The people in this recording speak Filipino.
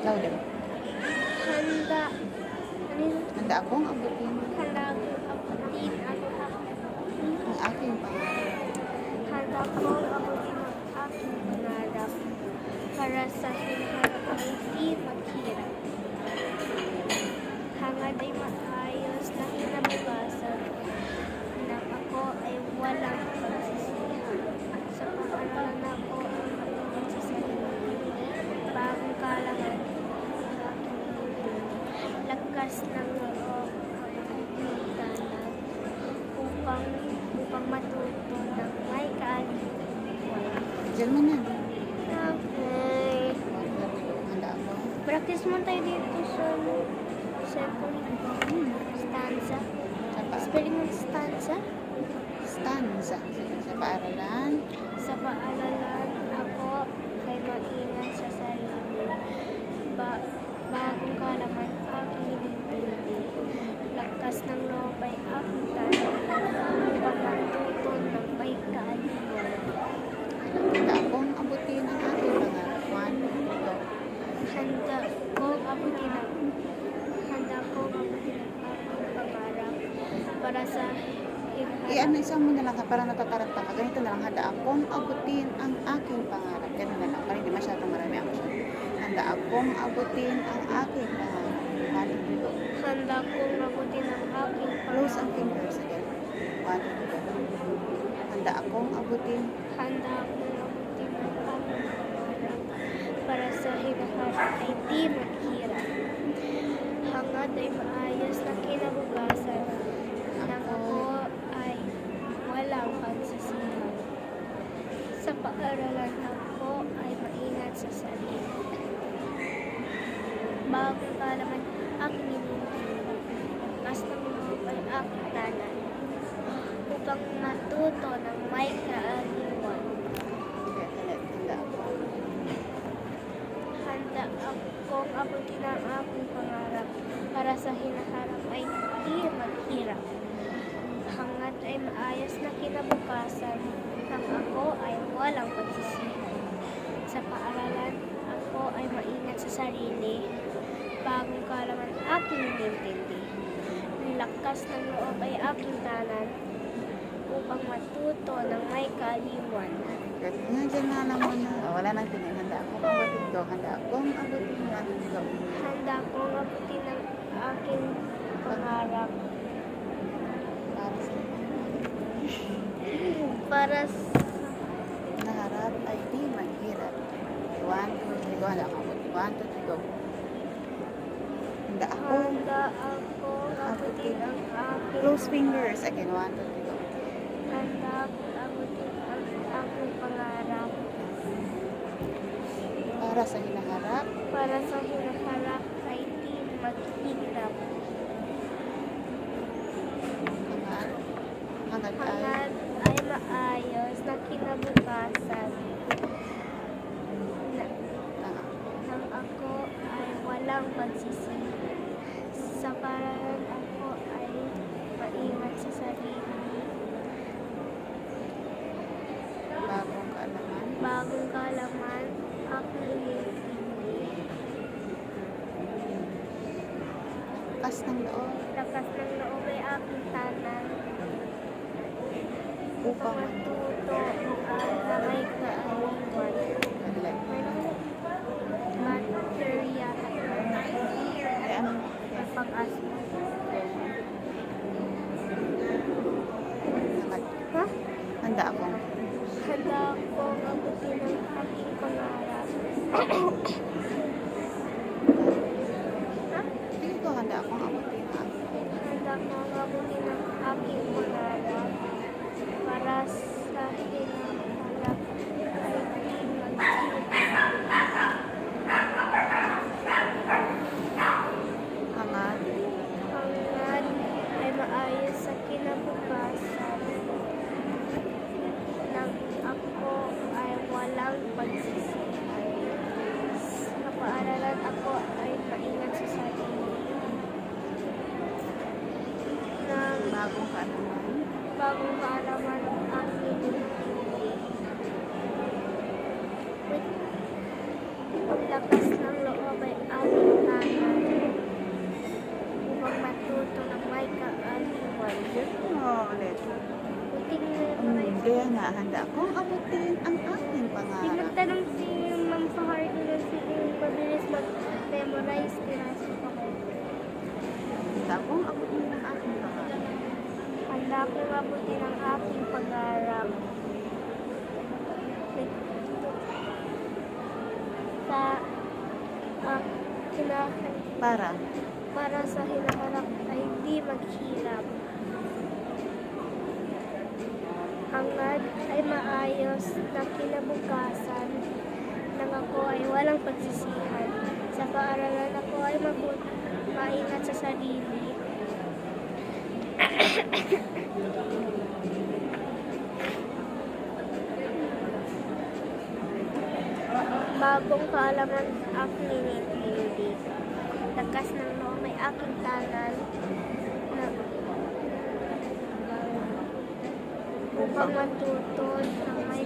Louder. Handa, ano yun? Handa akong abutin Handa akong abutin ang aking pangarap handa akong abutin ang aking pangarap para sa hinaharap ay di maghirap. Hangad ay maayos na kinabukasan nang ako ay walang pagsisihan. Sa pangalanan ako ay maiwan sa sarili, bagong kalangan sa aking buhay. Lakas ng loob at pintanan upang matuto ng may kaaliwan. Diyan mo na. Okay. Handa ako. Practice mo tayo dito sa second stanza. Spelling ng stanza. Stanza. Sa paaralan. Sa paaralan ako kay maingat sa sarili. Bagong kalaman aking inintindi. Lakas ng loob ay aking tanong upang matuto ng may kaaliwan. Handa akong abutin ang aking pangarap. 1, 2, 3, go. Handa kong abutin ang aking pangarap para sa Ano, isang mo na lang para natataranta ka. Ganito na lang. Handa akong abutin ang aking pangarap. Ganun na lang. Para hindi masyadong marami action. Handa akong abutin ang aking pangarap. 1, 2, 3, go. Handa kong abutin ang aking Close ang pangarap. fingers again. 1, 2, 3, go. Handa akong abutin. Handa akong abutin ang aking pangarap para sa hinaharap ay di maghirap. Hangad ay maayos na kinabukasan nang ako ay walang pagsisihan. Sa paaralan ako ay maingat sa sarili. Bagong kalaman aking inintindi. Lakas ng loob ay aking tanan upang matuto ng may kaaliwan. Okay, handa ako. Handa akong abutin ang aking pangarap para sa hinaharap ay di maghirap. Hangad ay maayos na kinabukasan nang ako ay walang pagsisihan. Sa paaralan, ako ay maingat sa sarili. Bagong kalaman aking inintindi. Lakas ng loob ay aking tanan upang matuto ng may kaaliwan. Good. Nga dyan na lang muna. Wala nang tingin. Handa akong abutin ko. Handa akong abutin ang aking go. Handa akong abutin ang aking pangarap para sa Naharap ay di maghirap. 1, 2, 3, go. Handa akong abutin. 1, 2, 3, go. Handa akong handa akong abutin ang aking close fingers. Again, 1, 2, 3, go. handa akong abutin ang aking pangarap Para sa hinaharap. para sa hinaharap ay di maghirap. Hangad ay Hangad ay maayos na kinabukasan nang ako ay walang pagsisihan. Sa paaralan ako ay maingat sa sarili. bagong kaalaman. Bagong kalaman, aking inintindi. Lakas ng loob Lakas ng loob ay aking tanan upang matuto na may kaaliwan. madali. Materia Ay, ano? at pag-asa. Hangad. Ha? Handa akong Handa akong abutin ang aking pangarap. Ha? dito. Handa akong abutin ang aking Handa akong abutin ang aking pangarap para sa hinaharap ay di maghirap. hangad. Hangad ay maayos sa kinabukasan nang ako ay walang pagsisihan. Sa paaralan ako ay maingat sa sarili. Nang Bagong kaalaman. bagong kaalaman ang aking inintindi. Lakas ng loob ay handa akong abutin ang aking pangarap. Nagtanong si Ma'am Fajardo na sige mabilis mag-memorize. Pinasok ako. Handa akong abutin ang aking pangarap. Handa akong abutin ang aking pangarap. Sa para sa hinaharap ay di maghirap. Hangad ay maayos na kinabukasan nang ako ay walang pagsisihan. Sa paaralan ako ay maingat sa sarili. Bagong kaalaman aking inintindi. Lakas ng loob may aking tanan na upang matuto ng may